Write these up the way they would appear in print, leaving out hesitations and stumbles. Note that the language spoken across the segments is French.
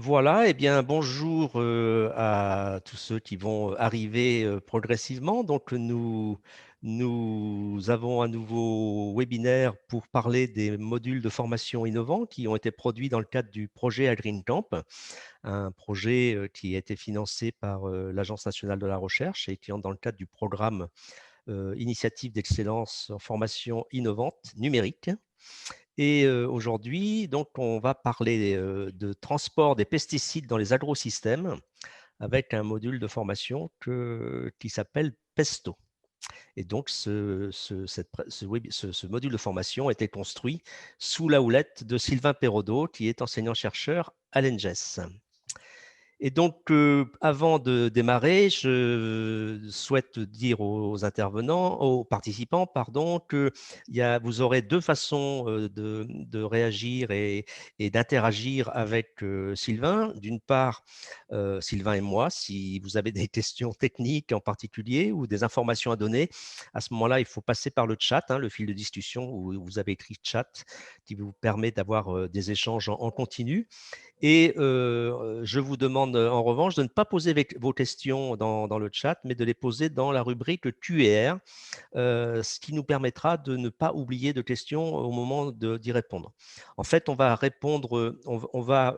Voilà, eh bien, bonjour à tous ceux qui vont arriver progressivement. Donc, nous avons un nouveau webinaire pour parler des modules de formation innovants qui ont été produits dans le cadre du projet AgreenCamp, un projet qui a été financé par l'Agence nationale de la recherche et qui entre dans le cadre du programme Initiative d'excellence en formation innovante numérique. Et aujourd'hui, donc, on va parler de transport des pesticides dans les agrosystèmes avec un module de formation qui s'appelle PESTO. Et donc, ce module de formation a été construit sous la houlette de Sylvain Perraudot, qui est enseignant-chercheur à l'ENGES. Et donc, avant de démarrer, je souhaite dire aux intervenants, aux participants, pardon, que vous aurez deux façons de réagir et d'interagir avec Sylvain. D'une part, Sylvain et moi, si vous avez des questions techniques en particulier ou des informations à donner, à ce moment-là, il faut passer par le chat, le fil de discussion où vous avez écrit chat, qui vous permet d'avoir des échanges en continu. Et je vous demande en revanche de ne pas poser vos questions dans le chat, mais de les poser dans la rubrique Q&R, ce qui nous permettra de ne pas oublier de questions au moment d'y répondre. En fait, on va répondre, on va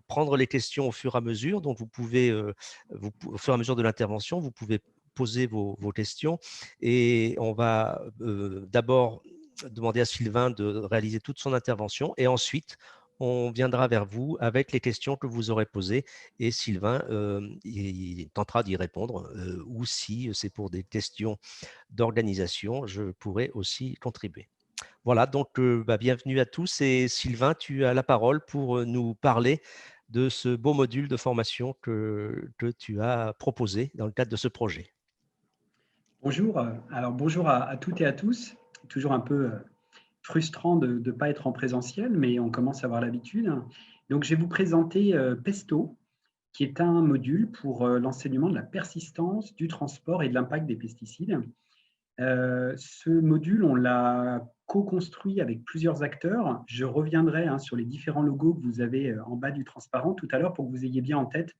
prendre les questions au fur et à mesure, donc vous pouvez, au fur et à mesure de l'intervention, vous pouvez poser vos questions et on va d'abord demander à Sylvain de réaliser toute son intervention et ensuite on viendra vers vous avec les questions que vous aurez posées et Sylvain il tentera d'y répondre ou si c'est pour des questions d'organisation, je pourrai aussi contribuer. Voilà, donc bienvenue à tous et Sylvain, tu as la parole pour nous parler de ce beau module de formation que tu as proposé dans le cadre de ce projet. Bonjour, alors bonjour à toutes et à tous. Toujours un peu frustrant de ne pas être en présentiel, mais on commence à avoir l'habitude. Donc, je vais vous présenter PESTO, qui est un module pour l'enseignement de la persistance, du transport et de l'impact des pesticides. Ce module, on l'a co-construit avec plusieurs acteurs. Je reviendrai sur les différents logos que vous avez en bas du transparent tout à l'heure pour que vous ayez bien en tête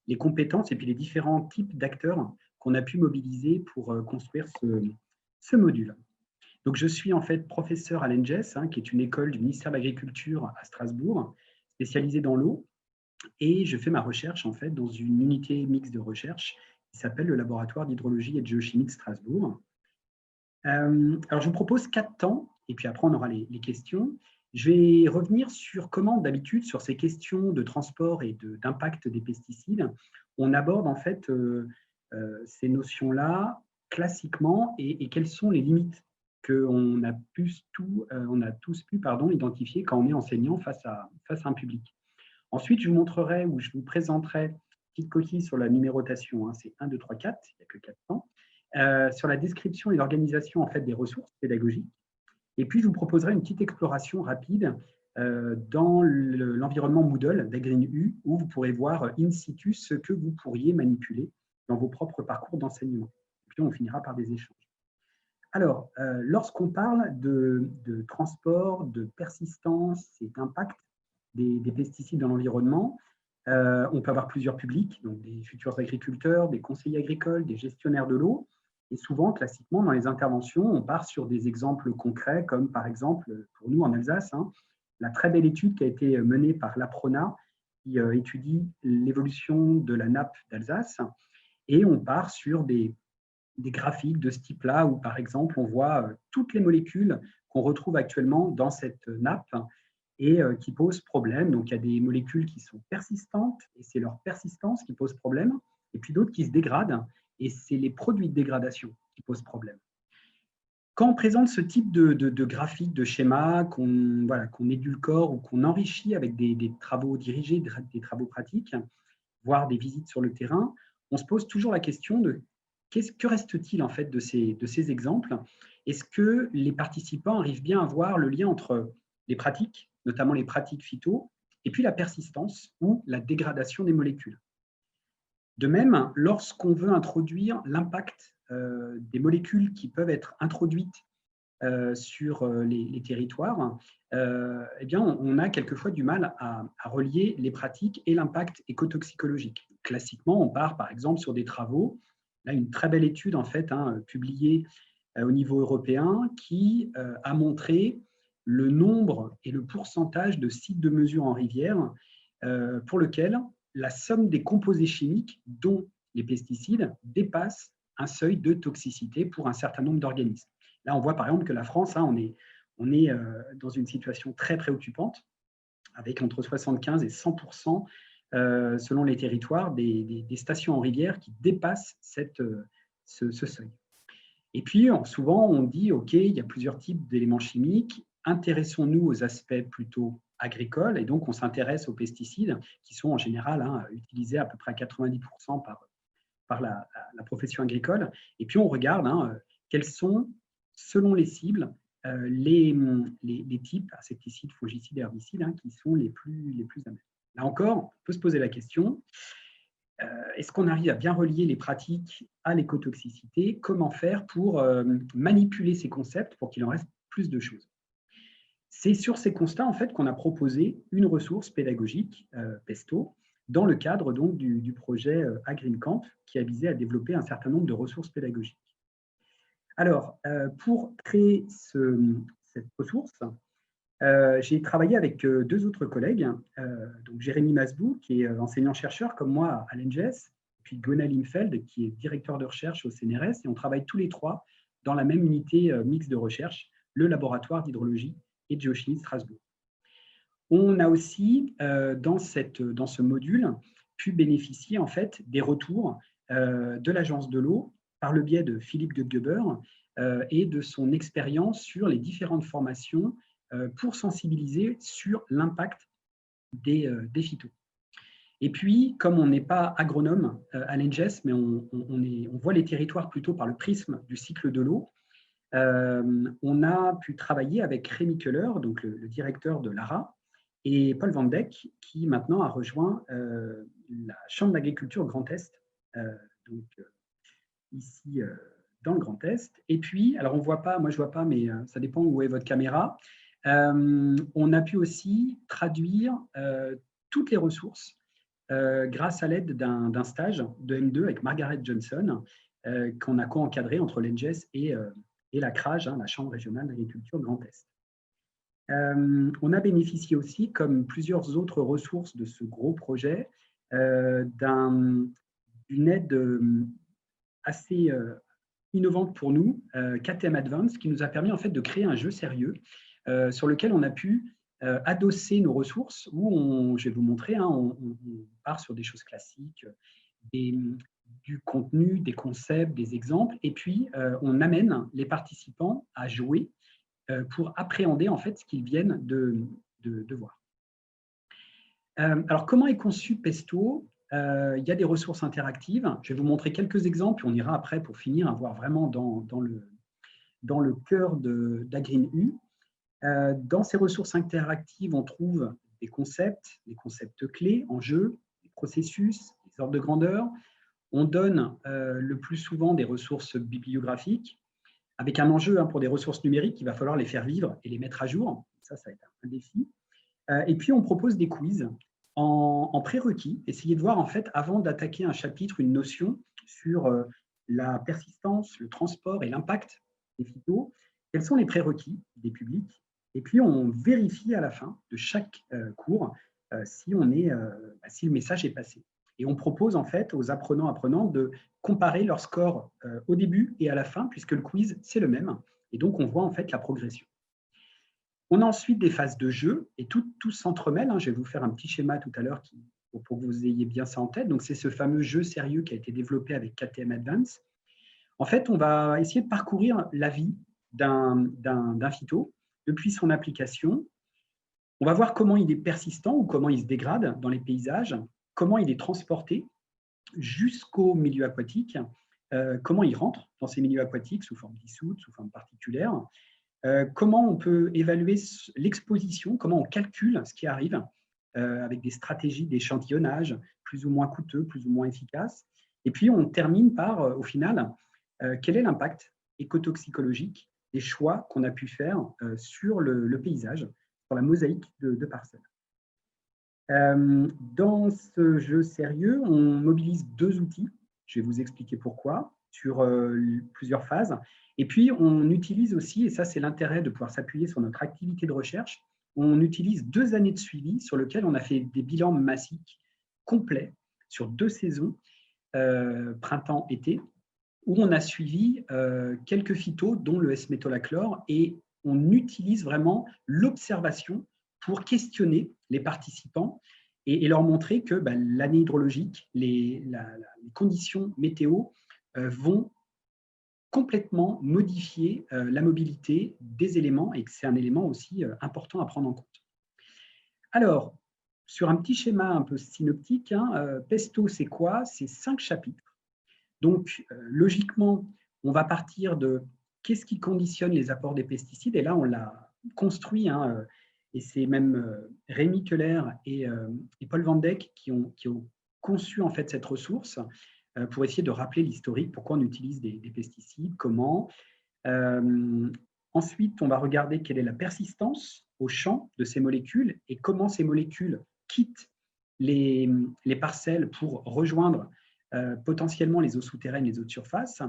les compétences et puis les différents types d'acteurs qu'on a pu mobiliser pour construire ce module. Donc, je suis en fait professeur à l'ENGES, qui est une école du ministère de l'Agriculture à Strasbourg, spécialisée dans l'eau, et je fais ma recherche en fait dans une unité mixte de recherche qui s'appelle le laboratoire d'hydrologie et de géochimie de Strasbourg. Alors, je vous propose 4 temps, et puis après, on aura les questions. Je vais revenir sur comment, d'habitude, sur ces questions de transport et d'impact des pesticides, on aborde en fait ces notions-là classiquement et quelles sont les limites qu'on a, on a tous pu identifier quand on est enseignant face à un public. Ensuite, je vous montrerai ou je vous présenterai petite coquille sur la numérotation. C'est 1, 2, 3, 4, il n'y a que 4 temps. Sur la description et l'organisation en fait, des ressources pédagogiques. Et puis, je vous proposerai une petite exploration rapide dans l'environnement Moodle d'AgreenU, où vous pourrez voir in situ ce que vous pourriez manipuler dans vos propres parcours d'enseignement. Et puis, on finira par des échanges. Alors, lorsqu'on parle de transport, de persistance et d'impact des pesticides dans l'environnement, on peut avoir plusieurs publics, donc des futurs agriculteurs, des conseillers agricoles, des gestionnaires de l'eau. Et souvent, classiquement, dans les interventions, on part sur des exemples concrets, comme par exemple, pour nous en Alsace, la très belle étude qui a été menée par l'APRONA, qui étudie l'évolution de la nappe d'Alsace. Et on part sur des graphiques de ce type-là, où par exemple, on voit toutes les molécules qu'on retrouve actuellement dans cette nappe et qui posent problème. Donc, il y a des molécules qui sont persistantes, et c'est leur persistance qui pose problème, et puis d'autres qui se dégradent, et c'est les produits de dégradation qui posent problème. Quand on présente ce type de graphique, de schéma, qu'on édulcore ou qu'on enrichit avec des travaux dirigés, des travaux pratiques, voire des visites sur le terrain, on se pose toujours la question de que reste-t-il en fait de ces exemples? Est-ce que les participants arrivent bien à voir le lien entre les pratiques, notamment les pratiques phyto, et puis la persistance ou la dégradation des molécules? De même, lorsqu'on veut introduire l'impact des molécules qui peuvent être introduites sur les territoires, eh bien, on a quelquefois du mal à relier les pratiques et l'impact écotoxicologique. Classiquement, on part par exemple sur des travaux. Là, une très belle étude en fait, publiée au niveau européen qui a montré le nombre et le pourcentage de sites de mesure en rivière pour lequel la somme des composés chimiques, dont les pesticides, dépasse un seuil de toxicité pour un certain nombre d'organismes. Là, on voit par exemple que la France, on est dans une situation très préoccupante, avec entre 75 et 100%, selon les territoires, des stations en rivière qui dépassent ce seuil. Et puis, souvent, on dit, OK, il y a plusieurs types d'éléments chimiques, intéressons-nous aux aspects plutôt agricoles, et donc on s'intéresse aux pesticides, qui sont en général utilisés à peu près à 90% par la profession agricole. Et puis, on regarde quels sont, selon les cibles, les types insecticides, fongicides, herbicides qui sont les plus amènes. Là encore, on peut se poser la question, est-ce qu'on arrive à bien relier les pratiques à l'écotoxicité? Comment faire pour manipuler ces concepts pour qu'il en reste plus de choses? C'est sur ces constats en fait, qu'on a proposé une ressource pédagogique, PESTO, dans le cadre donc, du projet AgreenCamp, qui a visé à développer un certain nombre de ressources pédagogiques. Alors, pour créer cette ressource, j'ai travaillé avec deux autres collègues, donc Jérémy Masbou, qui est enseignant-chercheur comme moi à l'ENGES, puis Gunnar Limfeld, qui est directeur de recherche au CNRS, et on travaille tous les trois dans la même unité mixte de recherche, le laboratoire d'hydrologie et de géochimie de Strasbourg. On a aussi, dans ce module, pu bénéficier en fait des retours de l'Agence de l'eau par le biais de Philippe Goetgeber et de son expérience sur les différentes formations pour sensibiliser sur l'impact des phytos. Et puis, comme on n'est pas agronome à l'ENGES, mais on voit les territoires plutôt par le prisme du cycle de l'eau, on a pu travailler avec Rémi Keller, donc le directeur de l'ARA, et Paul Van Dijk, qui maintenant a rejoint la Chambre d'agriculture Grand Est, ici dans le Grand Est. Et puis, alors on ne voit pas, moi je ne vois pas, mais ça dépend où est votre caméra, on a pu aussi traduire toutes les ressources grâce à l'aide d'un stage de M2 avec Margaret Johnson, qu'on a co-encadré entre l'ENGES et la CRAGE, la Chambre régionale d'agriculture Grand Est. On a bénéficié aussi, comme plusieurs autres ressources de ce gros projet, d'une aide assez innovante pour nous, KTM Advance, qui nous a permis en fait de créer un jeu sérieux sur lequel on a pu adosser nos ressources, où je vais vous montrer, on part sur des choses classiques, du contenu, des concepts, des exemples, et puis on amène les participants à jouer pour appréhender en fait ce qu'ils viennent de voir. Alors, comment est conçu Pesto? Il y a des ressources interactives. Je vais vous montrer quelques exemples, puis on ira après pour finir à voir vraiment dans le cœur d'AgreenU. Dans ces ressources interactives, on trouve des concepts clés en jeu, des processus, des ordres de grandeur. On donne le plus souvent des ressources bibliographiques, avec un enjeu pour des ressources numériques, il va falloir les faire vivre et les mettre à jour. Ça va être un défi. Et puis, on propose des quiz en prérequis. Essayez de voir, en fait, avant d'attaquer un chapitre, une notion sur la persistance, le transport et l'impact des phytos, quels sont les prérequis des publics. Et puis, on vérifie à la fin de chaque cours si le message est passé. Et on propose en fait aux apprenants de comparer leur score au début et à la fin, puisque le quiz, c'est le même. Et donc, on voit en fait la progression. On a ensuite des phases de jeu, et tout s'entremêle. Je vais vous faire un petit schéma tout à l'heure pour que vous ayez bien ça en tête. Donc, c'est ce fameux jeu sérieux qui a été développé avec KTM Advance. En fait, on va essayer de parcourir la vie d'un phyto depuis son application. On va voir comment il est persistant ou comment il se dégrade dans les paysages, comment il est transporté jusqu'au milieu aquatique, comment il rentre dans ces milieux aquatiques sous forme dissoute, sous forme particulière, comment on peut évaluer l'exposition, comment on calcule ce qui arrive avec des stratégies d'échantillonnage plus ou moins coûteux, plus ou moins efficaces. Et puis, on termine par, au final, quel est l'impact écotoxicologique des choix qu'on a pu faire sur le paysage, sur la mosaïque de parcelles. Dans ce jeu sérieux, on mobilise 2 outils. Je vais vous expliquer pourquoi, sur plusieurs phases. Et puis, on utilise aussi, et ça c'est l'intérêt de pouvoir s'appuyer sur notre activité de recherche, on utilise 2 années de suivi sur lesquelles on a fait des bilans massiques complets sur 2 saisons, printemps-été, où on a suivi quelques phytos, dont le S-métolachlore, et on utilise vraiment l'observation pour questionner les participants et leur montrer que l'année hydrologique, les conditions météo vont complètement modifier la mobilité des éléments et que c'est un élément aussi important à prendre en compte. Alors, sur un petit schéma un peu synoptique, Pesto, c'est quoi? C'est 5 chapitres. Donc, logiquement, on va partir de qu'est-ce qui conditionne les apports des pesticides. Et là, on l'a construit, et c'est même Rémi Keller et Paul Van Dijk qui ont conçu en fait cette ressource pour essayer de rappeler l'historique, pourquoi on utilise des pesticides, comment. Ensuite, on va regarder quelle est la persistance au champ de ces molécules et comment ces molécules quittent les parcelles pour rejoindre potentiellement les eaux souterraines, les eaux de surface.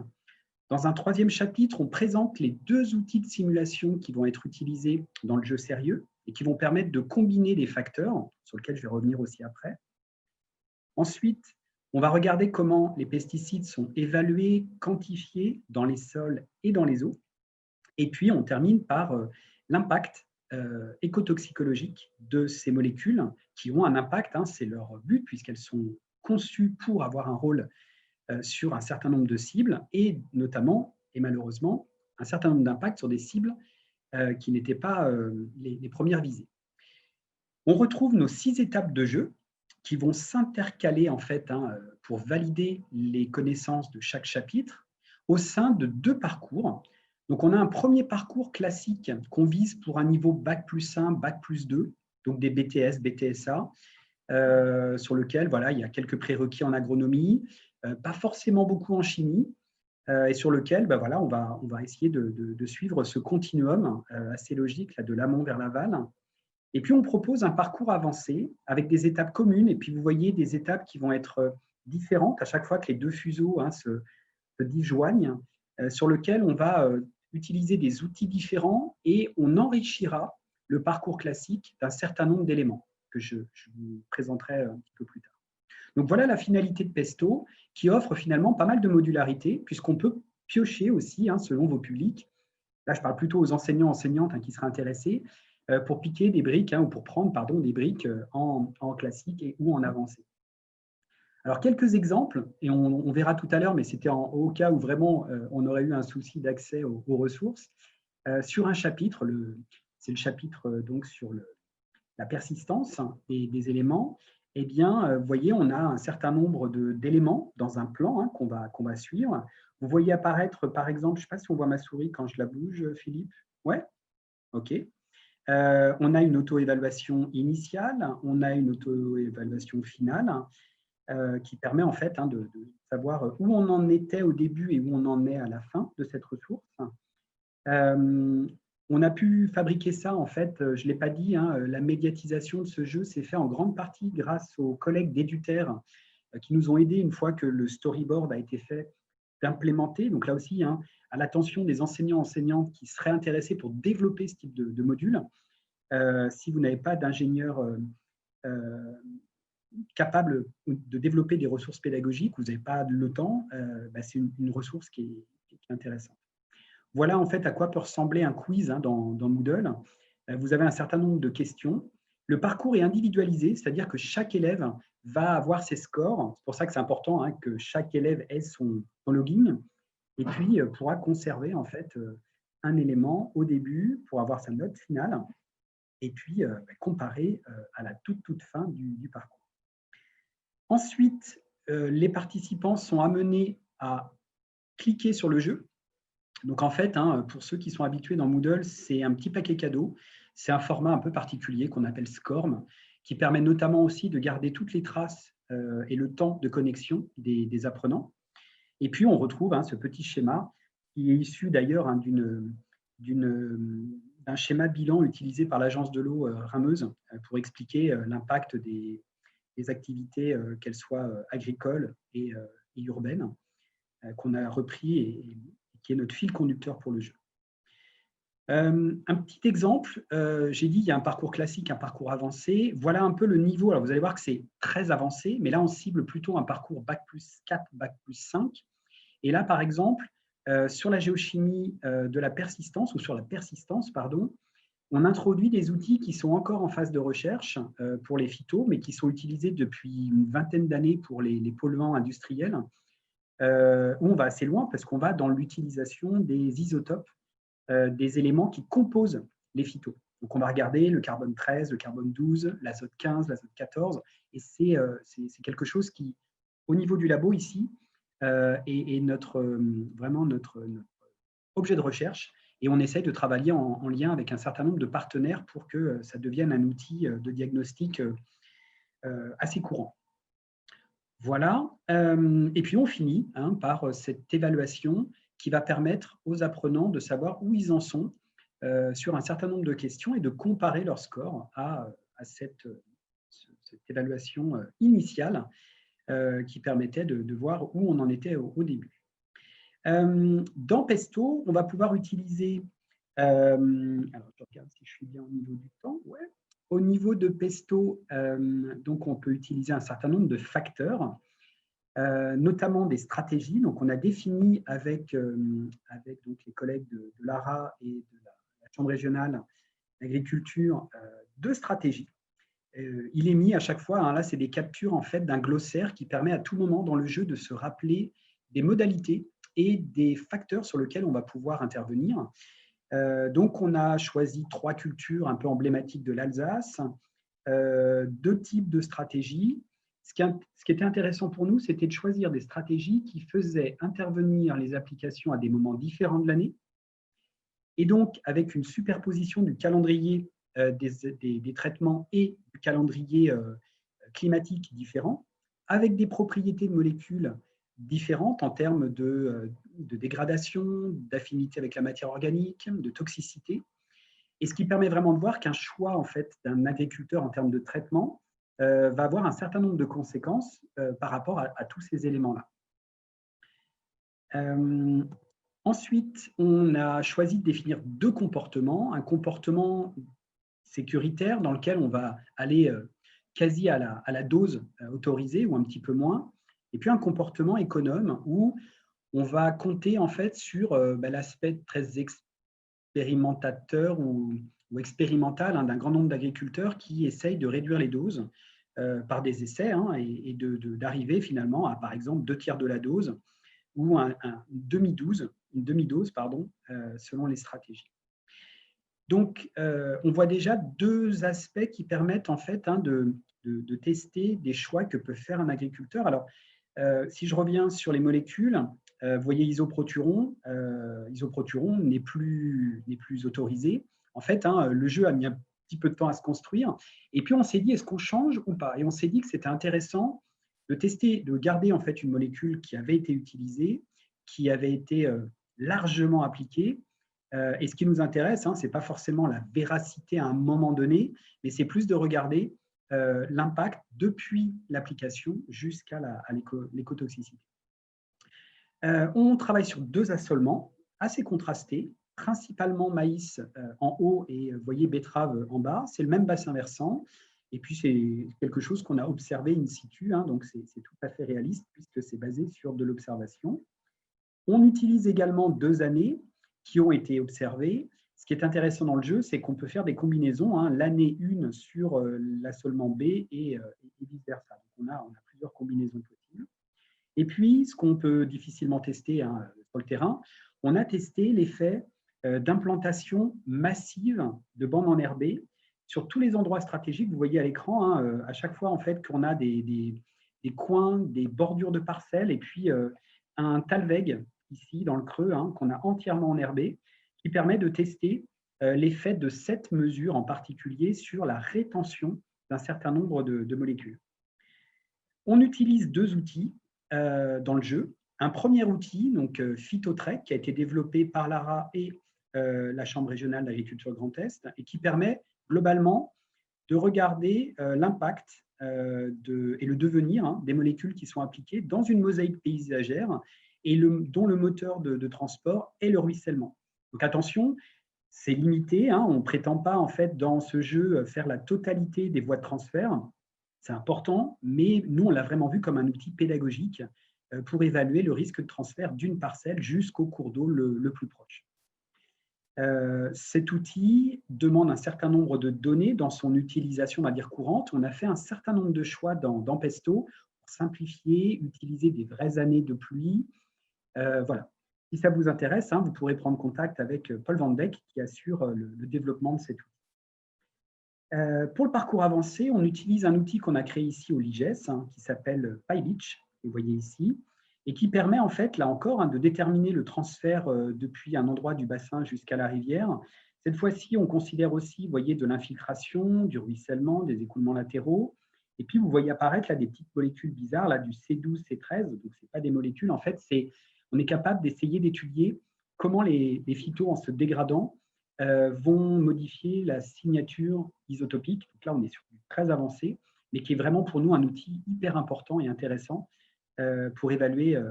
Dans un 3e chapitre, on présente les 2 outils de simulation qui vont être utilisés dans le jeu sérieux et qui vont permettre de combiner des facteurs, sur lesquels je vais revenir aussi après. Ensuite, on va regarder comment les pesticides sont évalués, quantifiés dans les sols et dans les eaux. Et puis, on termine par l'impact écotoxicologique de ces molécules qui ont un impact, c'est leur but, puisqu'elles sont conçues pour avoir un rôle sur un certain nombre de cibles et notamment, et malheureusement, un certain nombre d'impacts sur des cibles qui n'étaient pas les premières visées. On retrouve nos 6 étapes de jeu qui vont s'intercaler en fait pour valider les connaissances de chaque chapitre au sein de 2 parcours. Donc, on a un premier parcours classique qu'on vise pour un niveau Bac+1, Bac+2, donc des BTS, BTSA, sur lequel il y a quelques prérequis en agronomie, pas forcément beaucoup en chimie, et sur lequel on va essayer de suivre ce continuum assez logique là, de l'amont vers l'aval. Et puis, on propose un parcours avancé avec des étapes communes. Et puis, vous voyez des étapes qui vont être différentes à chaque fois que les 2 fuseaux se disjoignent, sur lequel on va utiliser des outils différents et on enrichira le parcours classique d'un certain nombre d'éléments que je vous présenterai un petit peu plus tard. Donc, voilà la finalité de Pesto qui offre finalement pas mal de modularité puisqu'on peut piocher aussi selon vos publics. Là, je parle plutôt aux enseignants, enseignantes qui seraient intéressés pour piquer des briques ou pour prendre des briques en classique ou en avancé. Alors, quelques exemples, et on verra tout à l'heure, mais c'était au cas où vraiment on aurait eu un souci d'accès aux ressources. Sur un chapitre, c'est le chapitre donc sur la persistance des éléments, eh bien, vous voyez, on a un certain nombre d'éléments dans un plan qu'on va suivre. Vous voyez apparaître, par exemple, je ne sais pas si on voit ma souris quand je la bouge, Philippe. Ouais. OK. On a une auto-évaluation initiale, on a une auto-évaluation finale qui permet en fait de savoir où on en était au début et où on en est à la fin de cette ressource. On a pu fabriquer ça, en fait, je ne l'ai pas dit, la médiatisation de ce jeu s'est faite en grande partie grâce aux collègues d'Eduter qui nous ont aidés une fois que le storyboard a été fait d'implémenter. Donc là aussi, à l'attention des enseignants enseignantes qui seraient intéressés pour développer ce type de module. Si vous n'avez pas d'ingénieur capable de développer des ressources pédagogiques, vous n'avez pas le temps, c'est une ressource qui est intéressante. Voilà en fait à quoi peut ressembler un quiz dans Moodle. Vous avez un certain nombre de questions. Le parcours est individualisé, c'est-à-dire que chaque élève va avoir ses scores. C'est pour ça que c'est important que chaque élève ait son login et puis pourra conserver en fait un élément au début pour avoir sa note finale et puis comparer à la toute fin du parcours. Ensuite, les participants sont amenés à cliquer sur le jeu. Donc, en fait, pour ceux qui sont habitués dans Moodle, c'est un petit paquet cadeau. C'est un format un peu particulier qu'on appelle SCORM, qui permet notamment aussi de garder toutes les traces et le temps de connexion des apprenants. Et puis, on retrouve ce petit schéma qui est issu d'ailleurs d'une d'un schéma bilan utilisé par l'Agence de l'eau Rameuse pour expliquer l'impact des activités, qu'elles soient agricoles et urbaines, qu'on a repris et qui est notre fil conducteur pour le jeu. Un petit exemple, j'ai dit il y a un parcours classique, un parcours avancé. Voilà un peu le niveau. Alors vous allez voir que c'est très avancé, mais là on cible plutôt un parcours Bac+4, Bac+5. Et là, par exemple, sur la géochimie de la persistance, ou sur la persistance, pardon, on introduit des outils qui sont encore en phase de recherche pour les phytos, mais qui sont utilisés depuis une vingtaine d'années pour les polluants industriels, où on va assez loin parce qu'on va dans l'utilisation des isotopes, des éléments qui composent les phytos. Donc, on va regarder le carbone 13, le carbone 12, l'azote 15, l'azote 14, et c'est quelque chose qui, au niveau du labo ici, est vraiment notre objet de recherche, et on essaye de travailler en lien avec un certain nombre de partenaires pour que ça devienne un outil de diagnostic assez courant. Voilà, et puis on finit par cette évaluation qui va permettre aux apprenants de savoir où ils en sont sur un certain nombre de questions et de comparer leur score à cette évaluation initiale qui permettait de voir où on en était au début. Dans Pesto, on va pouvoir utiliser, alors je regarde si je suis bien au niveau du temps, ouais. Au niveau de Pesto, donc on peut utiliser un certain nombre de facteurs, notamment des stratégies. Donc on a défini avec donc les collègues de l'ARA et de la Chambre régionale d'agriculture 2 stratégies. Il est mis à chaque fois, là c'est des captures en fait d'un glossaire qui permet à tout moment dans le jeu de se rappeler des modalités et des facteurs sur lesquels on va pouvoir intervenir. Donc, on a choisi 3 cultures un peu emblématiques de l'Alsace, 2 types de stratégies. Ce qui était intéressant pour nous, c'était de choisir des stratégies qui faisaient intervenir les applications à des moments différents de l'année, et donc avec une superposition du calendrier des traitements et du calendrier climatique différent, avec des propriétés de molécules différentes en termes de dégradation, d'affinité avec la matière organique, de toxicité. Et ce qui permet vraiment de voir qu'un choix en fait, d'un agriculteur en termes de traitement va avoir un certain nombre de conséquences par rapport à tous ces éléments-là. Ensuite, on a choisi de définir 2 comportements. Un comportement sécuritaire dans lequel on va aller quasi à la dose autorisée ou un petit peu moins. Et puis un comportement économe où on va compter en fait sur l'aspect très expérimentateur ou expérimental d'un grand nombre d'agriculteurs qui essayent de réduire les doses par des essais et d'arriver finalement à, par exemple, 2/3 de la dose ou une demi-dose, selon les stratégies. Donc, on voit déjà 2 aspects qui permettent en fait de tester des choix que peut faire un agriculteur. Alors, si je reviens sur les molécules, vous voyez isoproturon. Isoproturon n'est plus autorisé. En fait, le jeu a mis un petit peu de temps à se construire. Et puis, on s'est dit, est-ce qu'on change ou pas? Et on s'est dit que c'était intéressant de tester, de garder en fait une molécule qui avait été utilisée, qui avait été largement appliquée. Et ce qui nous intéresse, ce n'est pas forcément la véracité à un moment donné, mais c'est plus de regarder l'impact depuis l'application jusqu'à l'écotoxicité. On travaille sur 2 assolements assez contrastés, principalement maïs en haut et vous voyez betterave en bas. C'est le même bassin versant. Et puis, c'est quelque chose qu'on a observé in situ, donc c'est tout à fait réaliste puisque c'est basé sur de l'observation. On utilise également 2 années qui ont été observées. Ce qui est intéressant dans le jeu, c'est qu'on peut faire des combinaisons, l'année 1 sur l'assolement B et vice-versa. Donc, on a plusieurs combinaisons possibles. Et puis, ce qu'on peut difficilement tester sur le terrain, on a testé l'effet d'implantation massive de bandes enherbées sur tous les endroits stratégiques. Vous voyez à l'écran, à chaque fois en fait, qu'on a des coins, des bordures de parcelles, et puis un talweg ici dans le creux, qu'on a entièrement enherbé, qui permet de tester l'effet de cette mesure en particulier sur la rétention d'un certain nombre de molécules. On utilise 2 outils dans le jeu. Un premier outil, donc Phytotrek, qui a été développé par l'ARA et la Chambre régionale d'agriculture Grand Est, et qui permet globalement de regarder l'impact et le devenir des molécules qui sont appliquées dans une mosaïque paysagère et dont le moteur de transport est le ruissellement. Donc attention, c'est limité, on ne prétend pas en fait dans ce jeu faire la totalité des voies de transfert, c'est important, mais nous on l'a vraiment vu comme un outil pédagogique pour évaluer le risque de transfert d'une parcelle jusqu'au cours d'eau le plus proche. Cet outil demande un certain nombre de données dans son utilisation, on va dire, courante. On a fait un certain nombre de choix dans Pesto pour simplifier, utiliser des vraies années de pluie. Voilà. Si ça vous intéresse, vous pourrez prendre contact avec Paul Van Beek qui assure le développement de cet outil. Pour le parcours avancé, on utilise un outil qu'on a créé ici au LIGES qui s'appelle PyBeach, que vous voyez ici, et qui permet en fait, là encore, de déterminer le transfert depuis un endroit du bassin jusqu'à la rivière. Cette fois-ci, on considère aussi, vous voyez, de l'infiltration, du ruissellement, des écoulements latéraux. Et puis, vous voyez apparaître là des petites molécules bizarres, là, du C12, C13. Donc, ce n'est pas des molécules. En fait, on est capable d'essayer d'étudier comment les phytos, en se dégradant, vont modifier la signature isotopique. Donc là, on est sur du très avancé, mais qui est vraiment pour nous un outil hyper important et intéressant pour évaluer,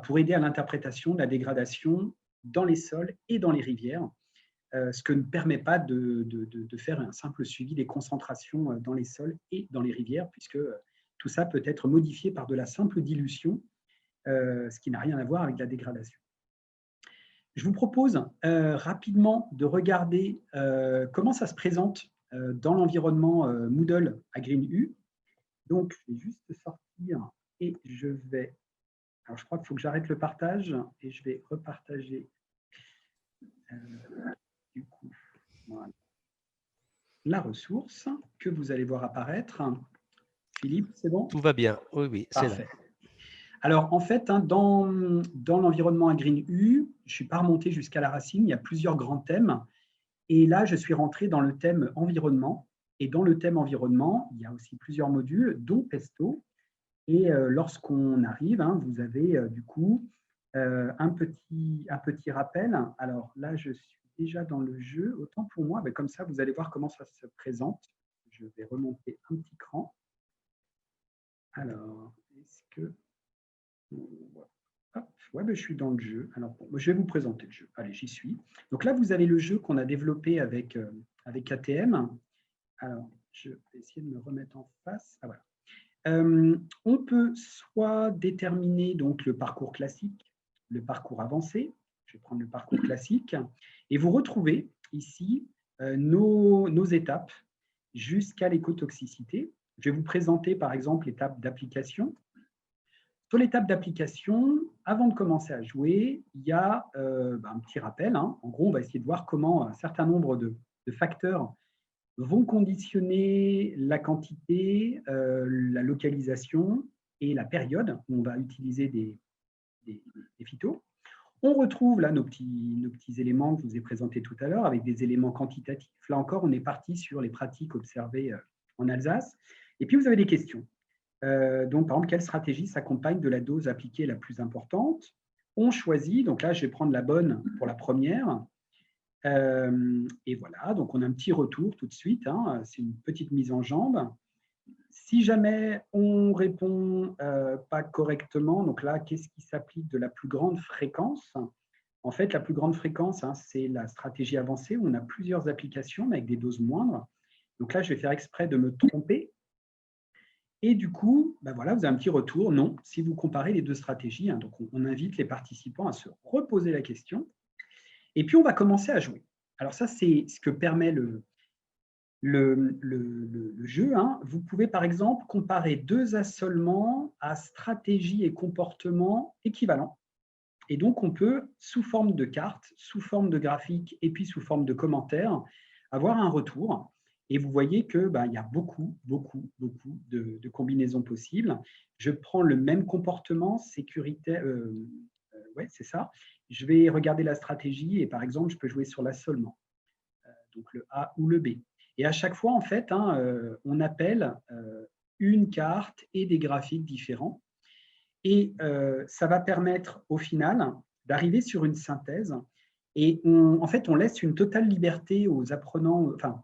pour aider à l'interprétation de la dégradation dans les sols et dans les rivières, ce que ne permet pas de faire un simple suivi des concentrations dans les sols et dans les rivières, puisque tout ça peut être modifié par de la simple dilution, ce qui n'a rien à voir avec la dégradation. Je vous propose rapidement de regarder comment ça se présente dans l'environnement Moodle à GreenU. Donc, je vais juste sortir et je vais… Alors, je crois qu'il faut que j'arrête le partage et je vais repartager du coup voilà, la ressource que vous allez voir apparaître. Philippe, c'est bon? Tout va bien, oui, oui, c'est là. Alors, en fait, dans l'environnement à GreenU, je ne suis pas remonté jusqu'à la racine, il y a plusieurs grands thèmes. Et là, je suis rentré dans le thème environnement. Et dans le thème environnement, il y a aussi plusieurs modules, dont Pesto. Et lorsqu'on arrive, vous avez du coup un petit rappel. Alors là, je suis déjà dans le jeu. Autant pour moi, comme ça, vous allez voir comment ça se présente. Je vais remonter un petit cran. Alors, est-ce que… Hop, ouais, je suis dans le jeu. Alors, bon, je vais vous présenter le jeu. Allez, j'y suis. Donc là, vous avez le jeu qu'on a développé avec ATM. Alors, je vais essayer de me remettre en face. Ah, voilà. On peut soit déterminer donc le parcours classique, le parcours avancé. Je vais prendre le parcours classique. Et vous retrouvez ici nos étapes jusqu'à l'écotoxicité. Je vais vous présenter par exemple l'étape d'application. Sur l'étape d'application, avant de commencer à jouer, il y a un petit rappel. En gros, on va essayer de voir comment un certain nombre de facteurs vont conditionner la quantité, la localisation et la période où on va utiliser des phytos. On retrouve là nos petits éléments que je vous ai présentés tout à l'heure avec des éléments quantitatifs. Là encore, on est parti sur les pratiques observées en Alsace. Et puis, vous avez des questions. Donc, par exemple, quelle stratégie s'accompagne de la dose appliquée la plus importante? On choisit, donc là, je vais prendre la bonne pour la première. Et voilà, donc on a un petit retour tout de suite. C'est une petite mise en jambe. Si jamais on répond pas correctement, donc là, qu'est-ce qui s'applique de la plus grande fréquence? En fait, la plus grande fréquence, c'est la stratégie avancée où on a plusieurs applications, mais avec des doses moindres. Donc là, je vais faire exprès de me tromper. Et du coup, voilà, vous avez un petit retour. Non, si vous comparez les deux stratégies, donc on invite les participants à se reposer la question. Et puis, on va commencer à jouer. Alors ça, c'est ce que permet le jeu. Vous pouvez, par exemple, comparer deux assolements à stratégie et comportement équivalents. Et donc, on peut, sous forme de carte, sous forme de graphique et puis sous forme de commentaires, avoir un retour. Et vous voyez qu'il y a beaucoup de combinaisons possibles. Je prends le même comportement sécuritaire. Ouais, c'est ça. Je vais regarder la stratégie et par exemple, je peux jouer sur l'assolement, donc le A ou le B. Et à chaque fois, en fait, on appelle une carte et des graphiques différents. Et ça va permettre au final d'arriver sur une synthèse Et en fait, on laisse une totale liberté aux apprenants, enfin,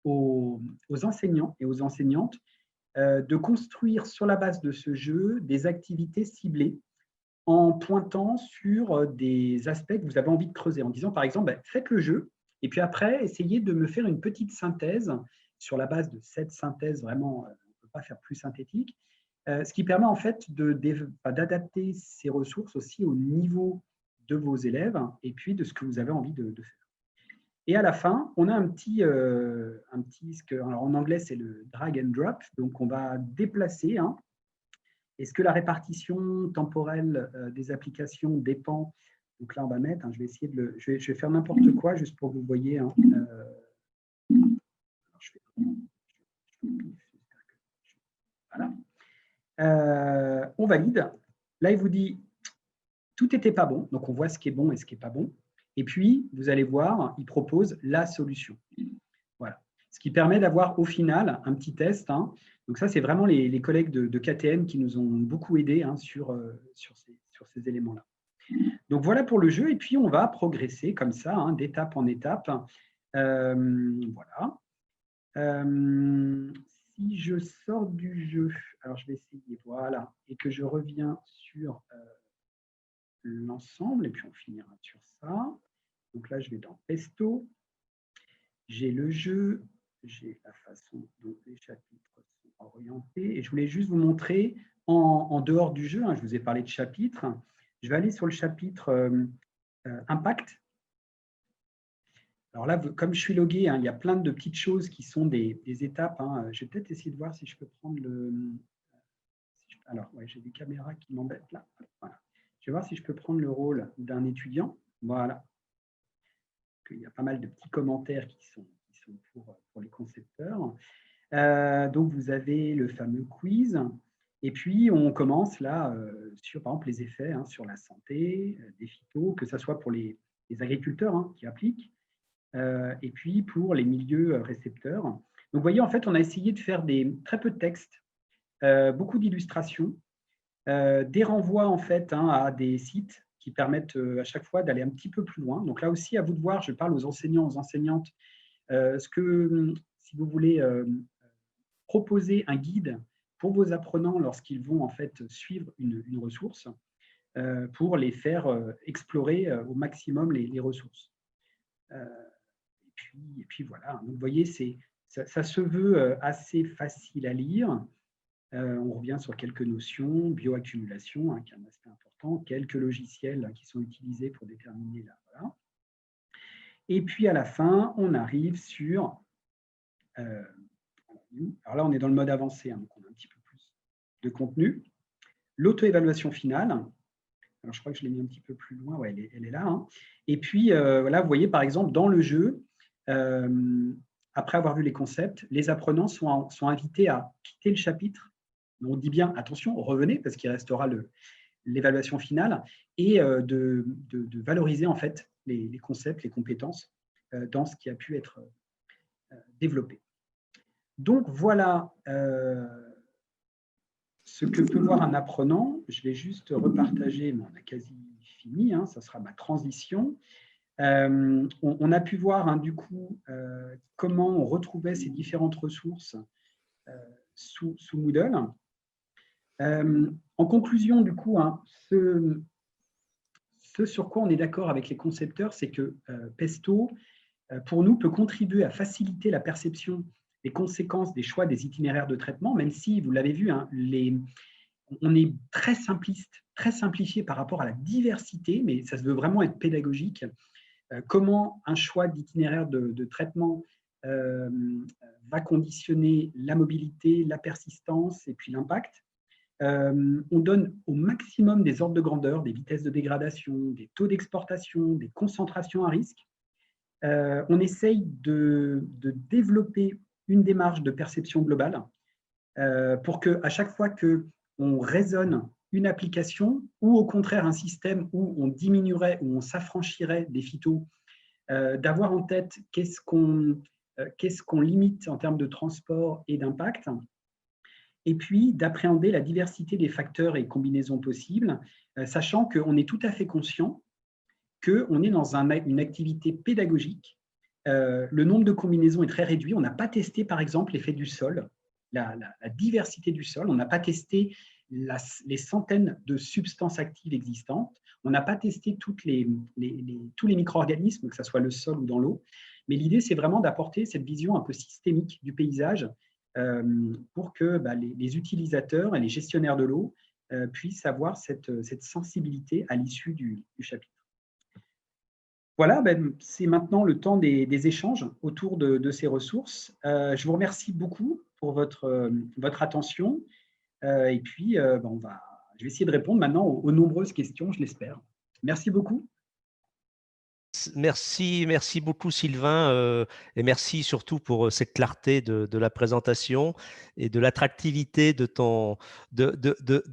aux enseignants et aux enseignantes de construire sur la base de ce jeu des activités ciblées en pointant sur des aspects que vous avez envie de creuser, en disant par exemple, faites le jeu, et puis après, essayez de me faire une petite synthèse sur la base de cette synthèse, vraiment, on ne peut pas faire plus synthétique, ce qui permet en fait d'adapter ces ressources aussi au niveau de vos élèves et puis de ce que vous avez envie de faire. Et à la fin, on a alors en anglais, c'est le drag and drop. Donc, on va déplacer. Est-ce que la répartition temporelle des applications dépend? Donc là, on va mettre, je vais essayer je vais faire n'importe quoi juste pour que vous voyez. Voilà. On valide. Là, il vous dit tout n'était pas bon. Donc, on voit ce qui est bon et ce qui n'est pas bon. Et puis, vous allez voir, il propose la solution. Voilà. Ce qui permet d'avoir au final un petit test. Donc ça, c'est vraiment les collègues de KTM qui nous ont beaucoup aidés sur ces éléments-là. Donc voilà pour le jeu. Et puis, on va progresser comme ça, d'étape en étape. Voilà. Si je sors du jeu, alors je vais essayer, voilà, et que je reviens sur l'ensemble, et puis on finira sur ça. Donc là, je vais dans Pesto. J'ai le jeu, j'ai la façon dont les chapitres sont orientés. Et je voulais juste vous montrer en dehors du jeu, je vous ai parlé de chapitres. Je vais aller sur le chapitre Impact. Alors là, comme je suis logué, il y a plein de petites choses qui sont des étapes. Je vais peut-être essayer de voir si je peux prendre le… Alors, ouais, j'ai des caméras qui m'embêtent là. Voilà. Je vais voir si je peux prendre le rôle d'un étudiant. Voilà. Il y a pas mal de petits commentaires qui sont pour les concepteurs. Donc, vous avez le fameux quiz. Et puis, on commence là sur, par exemple, les effets sur la santé, des phytos, que ce soit pour les agriculteurs qui appliquent, et puis pour les milieux récepteurs. Donc, vous voyez, en fait, on a essayé de faire très peu de texte, beaucoup d'illustrations, des renvois en fait à des sites qui permettent à chaque fois d'aller un petit peu plus loin. Donc là aussi, à vous de voir, je parle aux enseignants, aux enseignantes, si vous voulez proposer un guide pour vos apprenants lorsqu'ils vont en fait suivre une ressource, pour les faire explorer au maximum les ressources. Et puis voilà, donc vous voyez, ça se veut assez facile à lire. On revient sur quelques notions, bioaccumulation, qui est un aspect important, quelques logiciels qui sont utilisés pour déterminer là. Voilà. Et puis à la fin, on arrive sur… alors là, on est dans le mode avancé, donc on a un petit peu plus de contenu. L'auto-évaluation finale. Alors, je crois que je l'ai mis un petit peu plus loin. Ouais, elle est là. Et puis, là, vous voyez, par exemple, dans le jeu, après avoir vu les concepts, les apprenants sont invités à quitter le chapitre. On dit bien, attention, revenez, parce qu'il restera l'évaluation finale, et de valoriser en fait les concepts, les compétences dans ce qui a pu être développé. Donc, voilà ce que peut voir un apprenant. Je vais juste repartager, mais on a quasi fini, ça sera ma transition. On a pu voir du coup comment on retrouvait ces différentes ressources sous Moodle. En conclusion, du coup, ce sur quoi on est d'accord avec les concepteurs, c'est que Pesto, pour nous, peut contribuer à faciliter la perception des conséquences des choix des itinéraires de traitement, même si, vous l'avez vu, on est très simpliste, très simplifié par rapport à la diversité, mais ça se veut vraiment être pédagogique. Comment un choix d'itinéraire de traitement va conditionner la mobilité, la persistance et puis l'impact. On donne au maximum des ordres de grandeur, des vitesses de dégradation, des taux d'exportation, des concentrations à risque. On essaye de développer une démarche de perception globale pour qu'à chaque fois qu'on raisonne une application ou au contraire un système où on diminuerait ou on s'affranchirait des phytos, d'avoir en tête qu'est-ce qu'on limite en termes de transport et d'impact, et puis d'appréhender la diversité des facteurs et combinaisons possibles, sachant qu'on est tout à fait conscient qu'on est dans une activité pédagogique. Le nombre de combinaisons est très réduit. On n'a pas testé, par exemple, l'effet du sol, la diversité du sol. On n'a pas testé les centaines de substances actives existantes. On n'a pas testé tous les micro-organismes, que ce soit le sol ou dans l'eau. Mais l'idée, c'est vraiment d'apporter cette vision un peu systémique du paysage pour que les utilisateurs et les gestionnaires de l'eau puissent avoir cette sensibilité à l'issue du chapitre. Voilà, c'est maintenant le temps des échanges autour de ces ressources. Je vous remercie beaucoup pour votre attention. Et puis, je vais essayer de répondre maintenant aux nombreuses questions, je l'espère. Merci beaucoup. Merci beaucoup Sylvain, et merci surtout pour cette clarté de la présentation et de l'attractivité de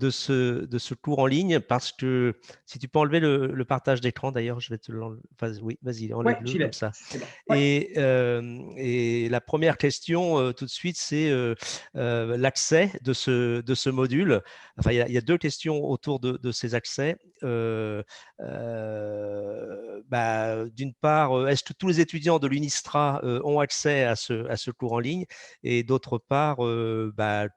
ce cours en ligne, parce que si tu peux enlever le partage d'écran, d'ailleurs, je vais te l'enlever. Oui, vas-y, Ouais, enlève-le j'y comme vais. ça. C'est bon. Ouais. Et la première question tout de suite, c'est l'accès de ce module. Enfin, il y a deux questions autour de ces accès. D'une part, est-ce que tous les étudiants de l'UNISTRA ont accès à ce cours en ligne? Et d'autre part,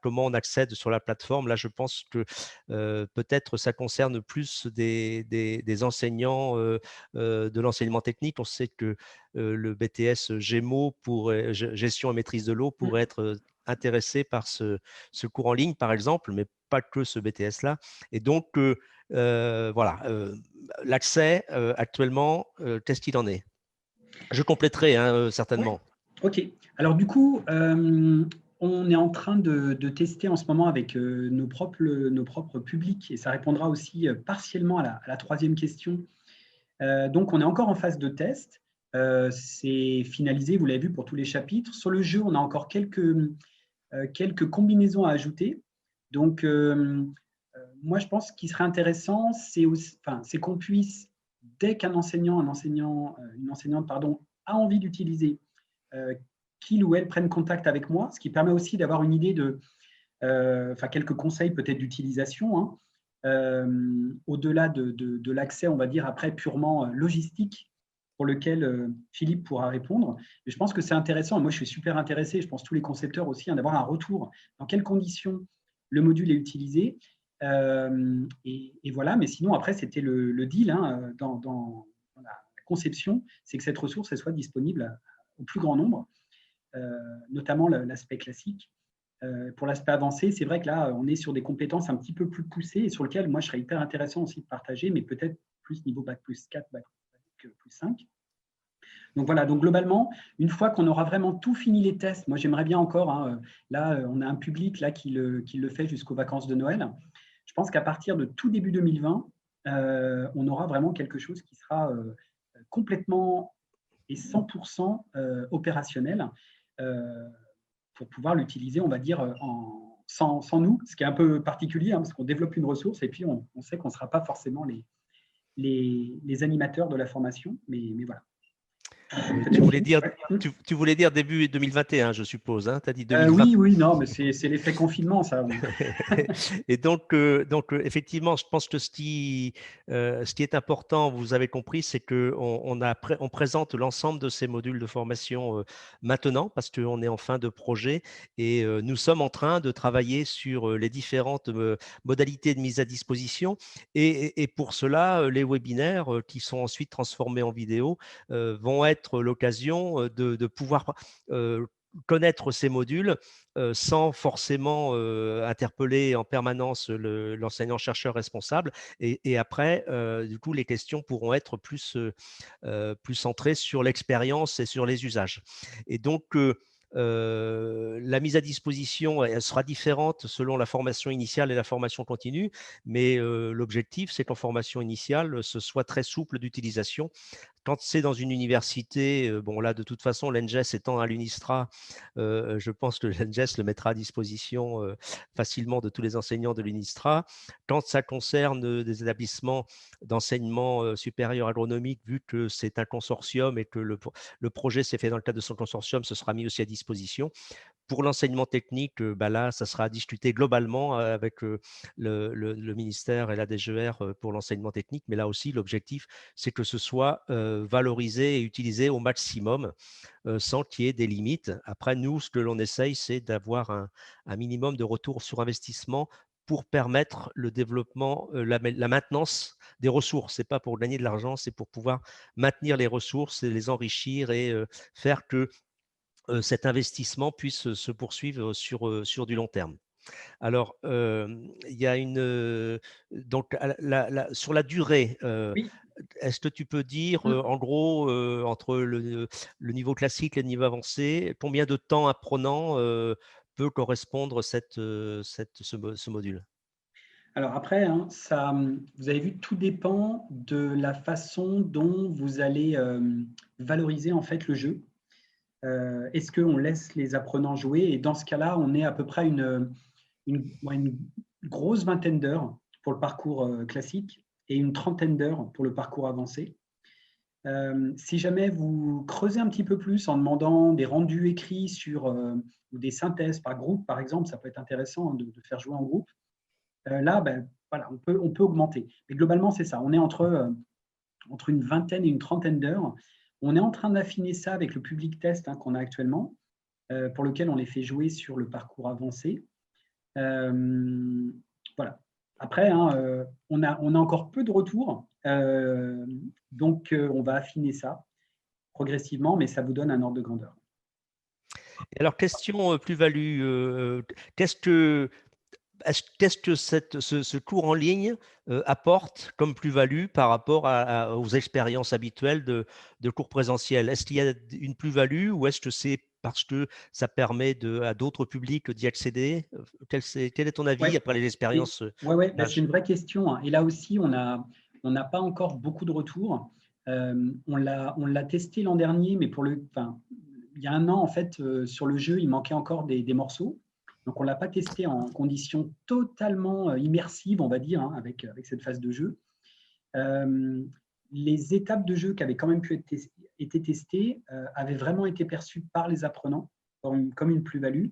comment on accède sur la plateforme? Là, je pense que peut-être ça concerne plus des enseignants de l'enseignement technique. On sait que le BTS GEMO, pour gestion et maîtrise de l'eau, pourrait être intéressé par ce cours en ligne, par exemple, mais pas que ce BTS-là. Et donc, voilà, l'accès actuellement, qu'est-ce qu'il en est? Je compléterai certainement. Ouais. OK. Alors du coup, on est en train de tester en ce moment avec nos propres publics, et ça répondra aussi partiellement à la troisième question. Donc, on est encore en phase de test. C'est finalisé, vous l'avez vu, pour tous les chapitres. Sur le jeu, on a encore quelques combinaisons à ajouter. Donc, moi, je pense qu'il serait intéressant, c'est qu'on puisse, dès qu'un enseignant, une enseignante, pardon, a envie d'utiliser, qu'il ou elle prenne contact avec moi, ce qui permet aussi d'avoir une idée quelques conseils peut-être d'utilisation, hein, au-delà de l'accès, on va dire, après purement logistique, pour lequel Philippe pourra répondre. Mais je pense que c'est intéressant, et moi je suis super intéressé, je pense tous les concepteurs aussi, hein, d'avoir un retour, dans quelles conditions le module est utilisé. Et voilà, mais sinon après c'était le deal hein, dans la conception, c'est que cette ressource elle soit disponible au plus grand nombre, notamment l'aspect classique. Pour l'aspect avancé, c'est vrai que là, on est sur des compétences un petit peu plus poussées et sur lesquelles moi, je serais hyper intéressant aussi de partager, mais peut-être plus niveau Bac plus 4, Bac plus 5. Donc voilà, donc globalement, une fois qu'on aura vraiment tout fini les tests, moi j'aimerais bien encore, hein, là on a un public là, qui le fait jusqu'aux vacances de Noël. Je pense qu'à partir de tout début 2020, on aura vraiment quelque chose qui sera complètement et 100% opérationnel. Pour pouvoir l'utiliser, on va dire, sans nous, ce qui est un peu particulier, hein, parce qu'on développe une ressource et puis on sait qu'on ne sera pas forcément les animateurs de la formation, mais voilà. Tu voulais dire début 2021, je suppose, hein, tu as dit 2020. Oui, non, mais c'est l'effet confinement, ça. Et donc, effectivement, je pense que ce qui est important, vous avez compris, c'est qu'on présente l'ensemble de ces modules de formation maintenant, parce qu'on est en fin de projet et nous sommes en train de travailler sur les différentes modalités de mise à disposition. Et pour cela, les webinaires qui sont ensuite transformés en vidéo vont être l'occasion de pouvoir connaître ces modules sans forcément interpeller en permanence l'enseignant-chercheur responsable. Et après, du coup, les questions pourront être plus centrées sur l'expérience et sur les usages. Et donc, la mise à disposition elle sera différente selon la formation initiale et la formation continue, mais l'objectif, c'est qu'en formation initiale, ce soit très souple d'utilisation. Quand c'est dans une université, bon là, de toute façon, l'ENGES étant à l'UNISTRA, je pense que l'ENGES le mettra à disposition facilement de tous les enseignants de l'UNISTRA. Quand ça concerne des établissements d'enseignement supérieur agronomique, vu que c'est un consortium et que le projet s'est fait dans le cadre de son consortium, ce sera mis aussi à disposition. Pour l'enseignement technique, là, ça sera à discuter globalement avec le ministère et la DGER pour l'enseignement technique. Mais là aussi, l'objectif, c'est que ce soit valorisé et utilisé au maximum sans qu'il y ait des limites. Après, nous, ce que l'on essaye, c'est d'avoir un minimum de retour sur investissement pour permettre le développement, la maintenance des ressources. Ce n'est pas pour gagner de l'argent, c'est pour pouvoir maintenir les ressources et les enrichir et faire que cet investissement puisse se poursuivre sur du long terme. Alors, il y a donc sur la durée, Oui. est-ce que tu peux dire, en gros, entre le niveau classique et le niveau avancé, combien de temps apprenant peut correspondre ce module? Alors après, hein, vous avez vu, tout dépend de la façon dont vous allez valoriser en fait le jeu. Est-ce qu'on laisse les apprenants jouer? Et dans ce cas-là, on est à peu près ouais, une grosse vingtaine d'heures pour le parcours classique et une trentaine d'heures pour le parcours avancé. Si jamais vous creusez un petit peu plus en demandant des rendus écrits ou des synthèses par groupe, par exemple, ça peut être intéressant hein, de faire jouer en groupe. Là, ben, voilà, on peut augmenter. Mais globalement, c'est ça. On est entre une vingtaine et une trentaine d'heures. On est en train d'affiner ça avec le public test hein, qu'on a actuellement, pour lequel on les fait jouer sur le parcours avancé. Voilà. Après, hein, on a encore peu de retours, donc on va affiner ça progressivement, mais ça vous donne un ordre de grandeur. Et alors, question plus-value, qu'est-ce que qu'est-ce que ce cours en ligne apporte comme plus-value par rapport aux expériences habituelles de cours présentiels? Est-ce qu'il y a une plus-value ou est-ce que c'est parce que ça permet à d'autres publics d'y accéder? Quel est ton avis Ouais, après les expériences bah, c'est une vraie question, hein. Et là aussi, on n'a pas encore beaucoup de retours. On l'a testé l'an dernier, mais enfin, il y a un an, en fait, sur le jeu, il manquait encore des morceaux. Donc, on ne l'a pas testé en conditions totalement immersives, on va dire, hein, avec cette phase de jeu. Les étapes de jeu qui avaient quand même pu être été testées avaient vraiment été perçues par les apprenants comme une plus-value.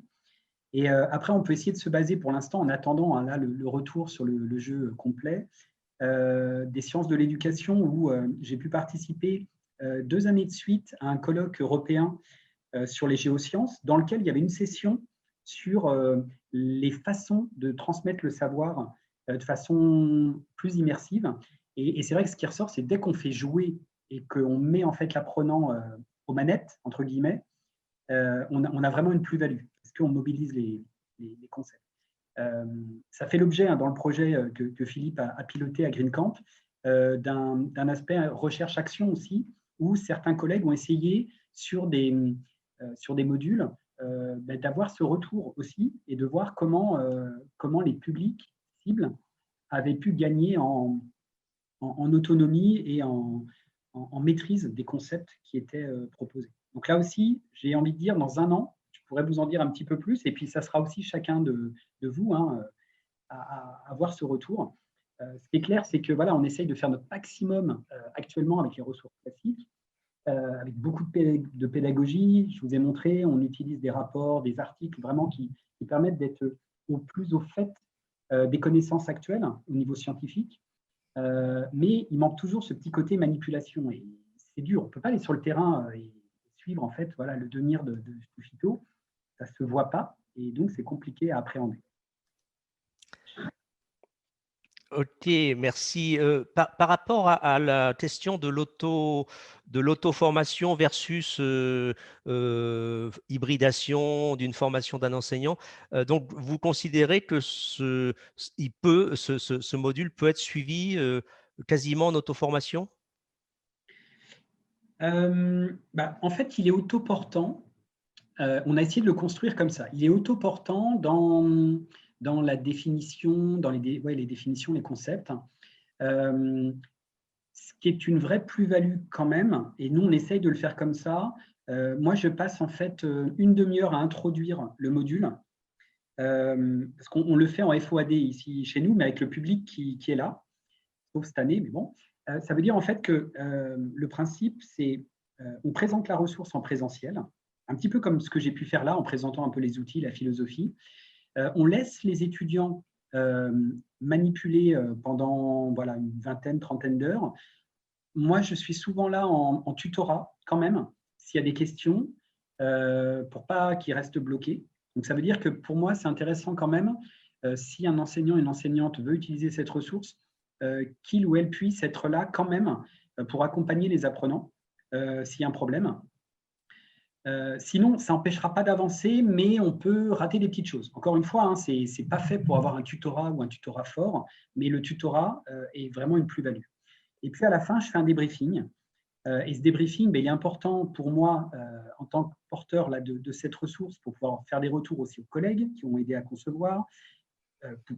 Et après, on peut essayer de se baser pour l'instant, en attendant hein, là, le retour sur le jeu complet, des sciences de l'éducation où j'ai pu participer 2 années de suite à un colloque européen sur les géosciences, dans lequel il y avait une session sur les façons de transmettre le savoir de façon plus immersive. Et c'est vrai que ce qui ressort, c'est dès qu'on fait jouer et qu'on met en fait l'apprenant aux manettes, entre guillemets, on a vraiment une plus-value, parce qu'on mobilise les concepts. Ça fait l'objet hein, dans le projet que Philippe a piloté à Green Camp d'un aspect recherche-action aussi, où certains collègues ont essayé sur des modules d'avoir ce retour aussi et de voir comment les publics cibles avaient pu gagner en autonomie et en maîtrise des concepts qui étaient proposés. Donc là aussi, j'ai envie de dire, dans un an, je pourrais vous en dire un petit peu plus, et puis ça sera aussi chacun de vous hein, à avoir ce retour. Ce qui est clair, c'est que voilà, on essaye de faire notre maximum actuellement avec les ressources classiques, avec beaucoup de pédagogie. Je vous ai montré, on utilise des rapports, des articles vraiment qui permettent d'être au plus au fait des connaissances actuelles au niveau scientifique. Mais il manque toujours ce petit côté manipulation. Et c'est dur. On ne peut pas aller sur le terrain et suivre en fait, voilà, le devenir de phyto. Ça ne se voit pas. Et donc, c'est compliqué à appréhender. Ok, merci. Par rapport à la question de l'auto-formation versus hybridation d'une formation d'un enseignant, donc vous considérez que ce module peut être suivi quasiment en auto-formation? En fait, il est autoportant. On a essayé de le construire comme ça. Il est autoportant dans la définition, dans les définitions, les concepts. Ce qui est une vraie plus-value quand même, et nous on essaye de le faire comme ça. Moi, je passe en fait une demi-heure à introduire le module, parce qu'on le fait en FOAD ici chez nous, mais avec le public qui est là, sauf cette année, mais bon. Ça veut dire en fait que le principe, c'est on présente la ressource en présentiel un petit peu comme ce que j'ai pu faire là en présentant un peu les outils, la philosophie. On laisse les étudiants manipuler pendant voilà, une vingtaine, trentaine d'heures. Moi, je suis souvent là en tutorat quand même, s'il y a des questions, pour pas qu'ils restent bloqués. Donc, ça veut dire que pour moi, c'est intéressant quand même, si un enseignant, une enseignante veut utiliser cette ressource, qu'il ou elle puisse être là quand même pour accompagner les apprenants s'il y a un problème. Sinon, ça n'empêchera pas d'avancer, mais on peut rater des petites choses. Encore une fois, hein, ce n'est pas fait pour avoir un tutorat ou un tutorat fort, mais le tutorat est vraiment une plus-value. Et puis à la fin, je fais un débriefing. Et ce débriefing, il est important pour moi en tant que porteur là, de cette ressource pour pouvoir faire des retours aussi aux collègues qui ont aidé à concevoir,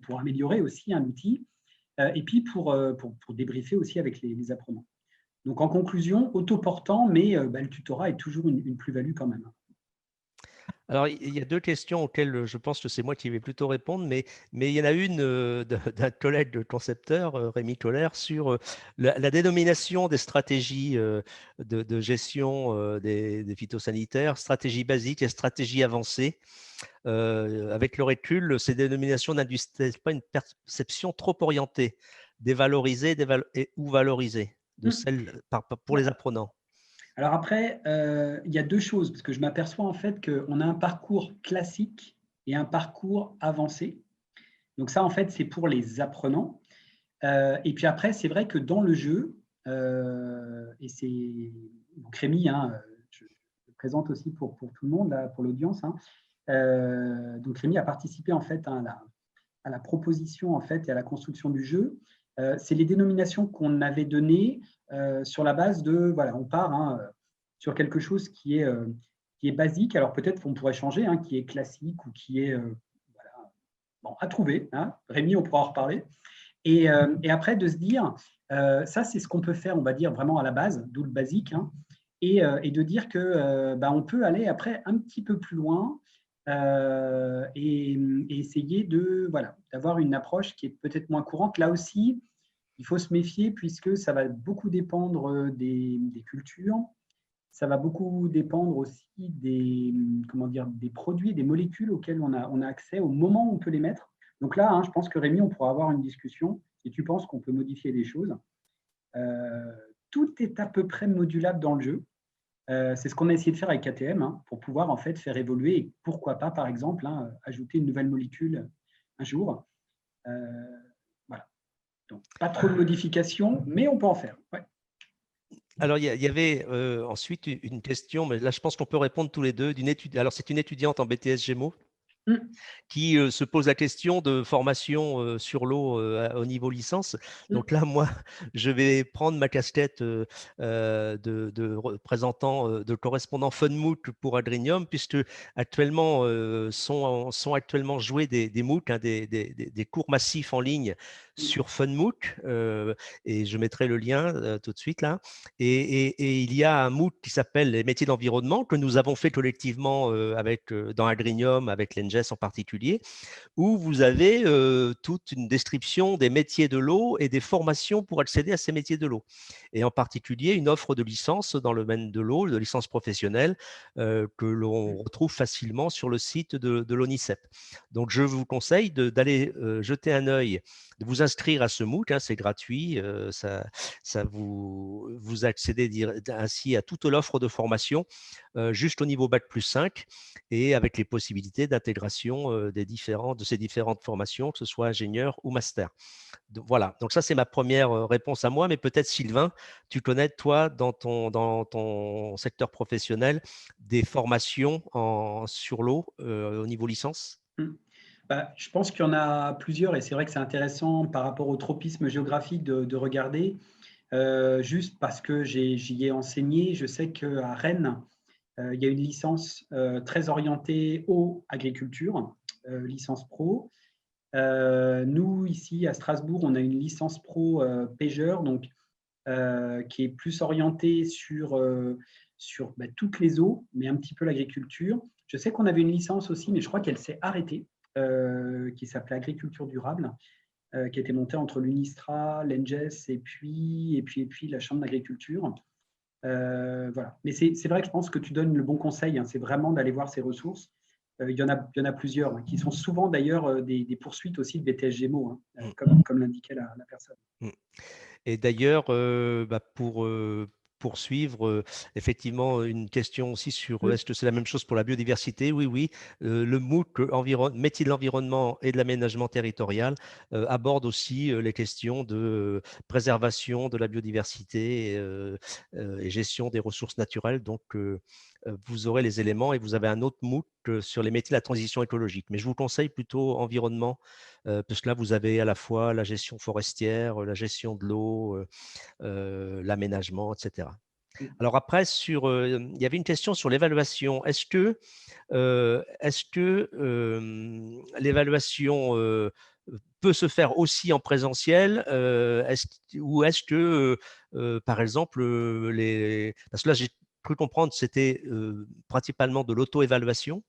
pour améliorer aussi un outil, et puis pour débriefer aussi avec les apprenants. Donc en conclusion, autoportant, mais le tutorat est toujours une plus-value quand même. Alors, il y a 2 questions auxquelles, je pense que c'est moi qui vais plutôt répondre, mais il y en a une, d'un collègue de concepteur, Rémi Koller, sur, la dénomination des stratégies, de gestion, des phytosanitaires, stratégie basique et stratégie avancée. Avec le recul, ces dénominations n'induisent-elles pas une perception trop orientée, dévalorisée ou valorisée de Mmh. celles pour Ouais. les apprenants? Alors après, il y a deux choses, parce que je m'aperçois en fait qu'on a un parcours classique et un parcours avancé. Donc ça, en fait, c'est pour les apprenants. Et puis après, c'est vrai que dans le jeu, et c'est donc Rémi, hein, je le présente aussi pour tout le monde, là, pour l'audience. Hein. Donc Rémi a participé en fait hein, à la proposition en fait et à la construction du jeu. C'est les dénominations qu'on avait données sur la base de voilà, on part hein, sur quelque chose qui est basique. Alors peut-être qu'on pourrait changer, hein, qui est classique ou qui est voilà, bon, à trouver. Hein. Rémi, on pourra en reparler. Et après, de se dire, ça, c'est ce qu'on peut faire, on va dire, vraiment à la base, d'où le basique, hein, et de dire que on peut aller après un petit peu plus loin et essayer de, voilà, d'avoir une approche qui est peut-être moins courante. Là aussi, il faut se méfier puisque ça va beaucoup dépendre des cultures. Ça va beaucoup dépendre aussi comment dire, des produits, des molécules auxquelles on a accès au moment où on peut les mettre. Donc là, hein, je pense que Rémi, on pourra avoir une discussion si tu penses qu'on peut modifier des choses. Euh, Tout est à peu près modulable dans le jeu. C'est ce qu'on a essayé de faire avec KTM hein, pour pouvoir en fait faire évoluer et pourquoi pas, par exemple, hein, ajouter une nouvelle molécule un jour. Euh, voilà. Donc, pas trop de modifications, mais on peut en faire. Ouais. Alors, il y avait ensuite une question, mais là, je pense qu'on peut répondre tous les deux. Alors, c'est une étudiante en BTS Gémeaux Mmh. qui se pose la question de formation sur l'eau au niveau licence. Donc là, moi, je vais prendre ma casquette de représentant, de correspondant FunMOOC pour Adrenium, puisque actuellement sont actuellement joués des MOOC, hein, des cours massifs en ligne sur FunMOOC, et je mettrai le lien tout de suite là. Et il y a un MOOC qui s'appelle les métiers d'environnement que nous avons fait collectivement dans Agrinium, avec l'ENGES en particulier, où vous avez toute une description des métiers de l'eau et des formations pour accéder à ces métiers de l'eau. Et en particulier, une offre de licence dans le domaine de l'eau, de licence professionnelle, que l'on retrouve facilement sur le site de l'ONICEP. Donc, je vous conseille d'aller jeter un œil, de vous inscrire à ce MOOC, hein, c'est gratuit, ça vous accédez ainsi à toute l'offre de formation, juste au niveau Bac+5, et avec les possibilités d'intégration de ces différentes formations, que ce soit ingénieur ou master. Donc, voilà, donc ça c'est ma première réponse à moi, mais peut-être Sylvain, tu connais toi dans ton secteur professionnel des formations sur l'eau au niveau licence? Je pense qu'il y en a plusieurs et c'est vrai que c'est intéressant par rapport au tropisme géographique de regarder. Juste parce que j'y ai enseigné, je sais qu'à Rennes, il y a une licence très orientée eau agriculture, licence pro. Nous, ici à Strasbourg, on a une licence pro pêcheur, donc qui est plus orientée sur toutes les eaux, mais un petit peu l'agriculture. Je sais qu'on avait une licence aussi, mais je crois qu'elle s'est arrêtée, qui s'appelait agriculture durable, qui a été montée entre l'UNISTRA, l'ENGES et puis la Chambre d'agriculture. Voilà. Mais c'est vrai que je pense que tu donnes le bon conseil, hein, c'est vraiment d'aller voir ces ressources. Il y en a plusieurs, hein, qui sont souvent d'ailleurs des poursuites aussi de BTS Gémeaux, hein, Mm, comme l'indiquait la personne. mm. Et d'ailleurs, pour poursuivre, effectivement, une question aussi sur Mm. est-ce que c'est la même chose pour la biodiversité? Oui, oui. Le MOOC métier de l'environnement et de l'aménagement territorial aborde aussi les questions de préservation de la biodiversité et gestion des ressources naturelles. Donc, vous aurez les éléments et vous avez un autre MOOC sur les métiers de la transition écologique. Mais je vous conseille plutôt environnement parce que là, vous avez à la fois la gestion forestière, la gestion de l'eau, l'aménagement, etc. Mm. Alors après, il y avait une question sur l'évaluation. Est-ce que l'évaluation peut se faire aussi en présentiel ou est-ce que, par exemple, parce que là, j'ai cru comprendre que c'était principalement de l'auto-évaluation.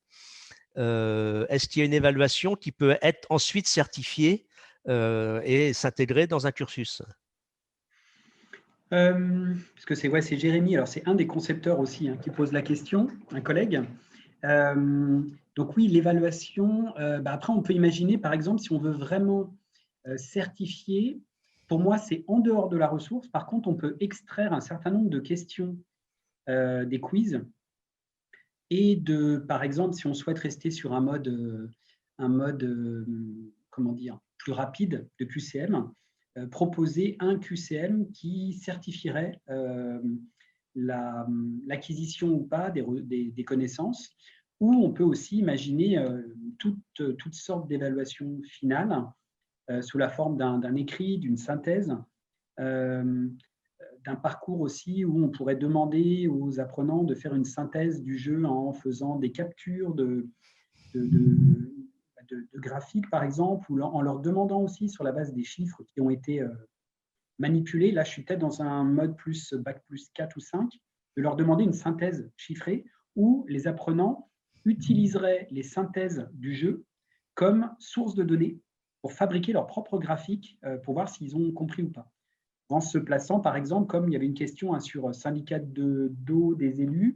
Est-ce qu'il y a une évaluation qui peut être ensuite certifiée et s'intégrer dans un cursus? Parce que c'est Jérémy, alors c'est un des concepteurs aussi, hein, qui pose la question, un collègue. Euh, donc oui, l'évaluation, après on peut imaginer par exemple si on veut vraiment certifier, pour moi c'est en dehors de la ressource, par contre on peut extraire un certain nombre de questions des quiz et par exemple si on souhaite rester sur un mode comment dire, plus rapide de QCM, proposer un QCM qui certifierait l'acquisition ou pas des connaissances, ou on peut aussi imaginer toutes sortes d'évaluations finales sous la forme d'un écrit, d'une synthèse, euh, d'un parcours aussi où on pourrait demander aux apprenants de faire une synthèse du jeu en faisant des captures de, de, de graphiques, par exemple, ou en leur demandant aussi sur la base des chiffres qui ont été manipulés. Là, je suis peut-être dans un mode plus bac plus 4 ou 5, de leur demander une synthèse chiffrée où les apprenants utiliseraient les synthèses du jeu comme source de données pour fabriquer leur propre graphique pour voir s'ils ont compris ou pas. En se plaçant, par exemple, comme il y avait une question sur syndicat d'eau des élus,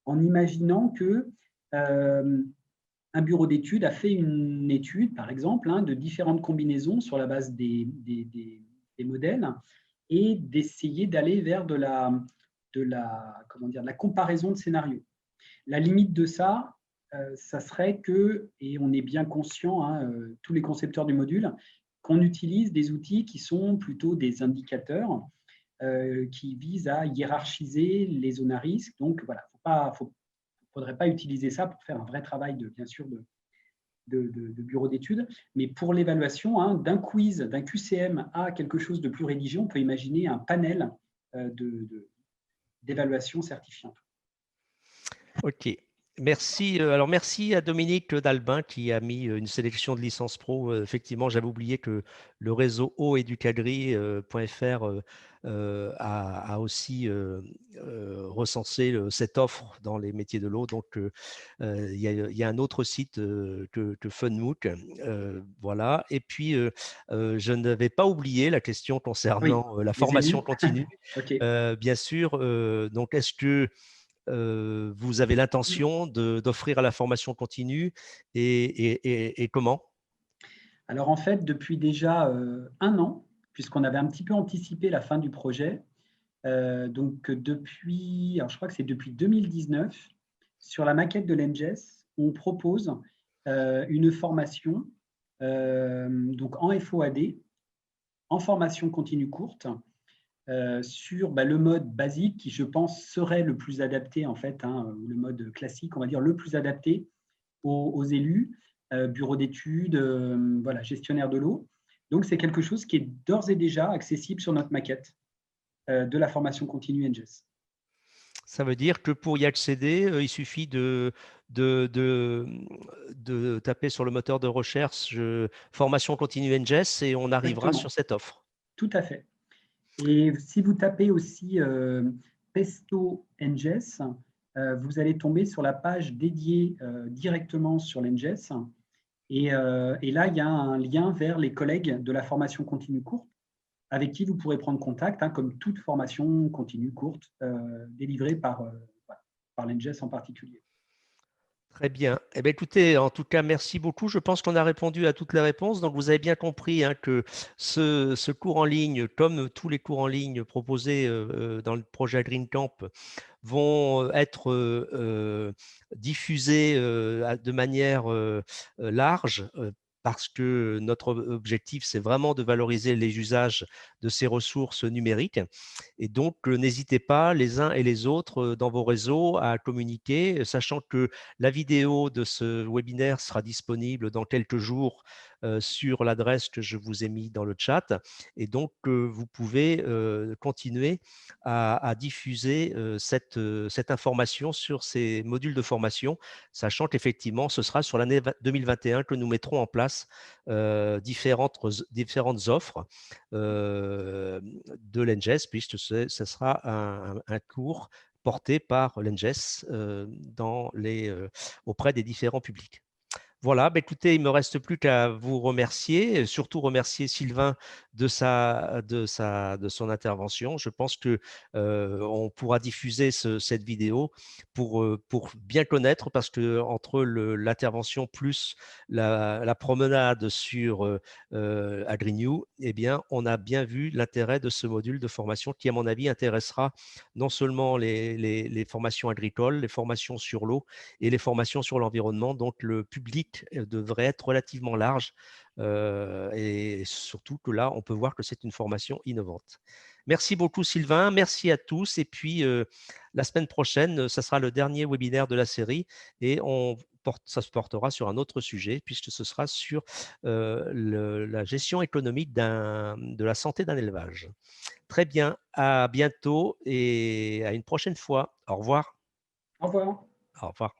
en imaginant que un bureau d'études a fait une étude, par exemple, de différentes combinaisons sur la base des modèles et d'essayer d'aller vers de la comparaison de scénarios. La limite de ça, ça serait que, et on est bien conscient, tous les concepteurs du module, qu'on utilise des outils qui sont plutôt des indicateurs qui visent à hiérarchiser les zones à risque. Donc voilà, il ne faudrait pas utiliser ça pour faire un vrai travail, bien sûr, de bureau d'études. Mais pour l'évaluation, d'un quiz, d'un QCM à quelque chose de plus rédigé, on peut imaginer un panel d'évaluation certifiante. Ok. Merci. Alors, merci à Dominique Dalbin qui a mis une sélection de licences pro. Effectivement, j'avais oublié que le réseau eaueducadry.fr a aussi recensé cette offre dans les métiers de l'eau. Donc, il y a un autre site que FunMOOC. Voilà. Et puis, je n'avais pas oublié la question Oui, concernant la les formation élus. continue. OK. Bien sûr. Donc, est-ce que vous avez l'intention d'offrir à la formation continue et comment? Alors en fait, depuis déjà un an, puisqu'on avait un petit peu anticipé la fin du projet, donc depuis, alors je crois que c'est depuis 2019, sur la maquette de l'ENGES, on propose une formation donc en FOAD, en formation continue courte, sur le mode basique qui, je pense, serait le plus adapté, en fait, le mode classique, on va dire, le plus adapté aux élus, bureaux d'études, voilà, gestionnaire de l'eau. Donc, c'est quelque chose qui est d'ores et déjà accessible sur notre maquette de la formation continue NGES. Ça veut dire que pour y accéder, il suffit de, de, de taper sur le moteur de recherche formation continue NGES et on arrivera sur Exactement, cette offre. tout à fait. Et si vous tapez aussi Pesto NGES, vous allez tomber sur la page dédiée directement sur l'NGES. Et là, il y a un lien vers les collègues de la formation continue courte avec qui vous pourrez prendre contact, hein, comme toute formation continue courte délivrée voilà, par l'ENGES en particulier. Très bien. Eh bien, écoutez, en tout cas, merci beaucoup. Je pense qu'on a répondu à toutes les réponses. Donc, vous avez bien compris, hein, que ce cours en ligne, comme tous les cours en ligne proposés dans le projet Green Camp, vont être diffusés de manière large. Parce que notre objectif, c'est vraiment de valoriser les usages de ces ressources numériques. Et donc, n'hésitez pas les uns et les autres dans vos réseaux à communiquer, sachant que la vidéo de ce webinaire sera disponible dans quelques jours sur l'adresse que je vous ai mis dans le chat. Et donc, vous pouvez continuer à diffuser cette information sur ces modules de formation, sachant qu'effectivement, ce sera sur l'année 2021 que nous mettrons en place différentes offres de l'ENGES, puisque ce sera un cours porté par l'ENGES auprès des différents publics. Voilà, bah, écoutez, il ne me reste plus qu'à vous remercier, et surtout remercier Sylvain de son intervention. Je pense que on pourra diffuser cette vidéo pour bien connaître, parce que entre l'intervention plus la promenade sur AgriNew, eh bien, on a bien vu l'intérêt de ce module de formation qui, à mon avis, intéressera non seulement les formations agricoles, les formations sur l'eau et les formations sur l'environnement. Donc, le public devrait être relativement large et surtout que là, on peut voir que c'est une formation innovante. Merci beaucoup, Sylvain. Merci à tous. Et puis, la semaine prochaine, ça sera le dernier webinaire de la série et ça se portera sur un autre sujet, puisque ce sera sur la gestion économique de la santé d'un élevage. Très bien, à bientôt et à une prochaine fois. Au revoir. Au revoir. Au revoir.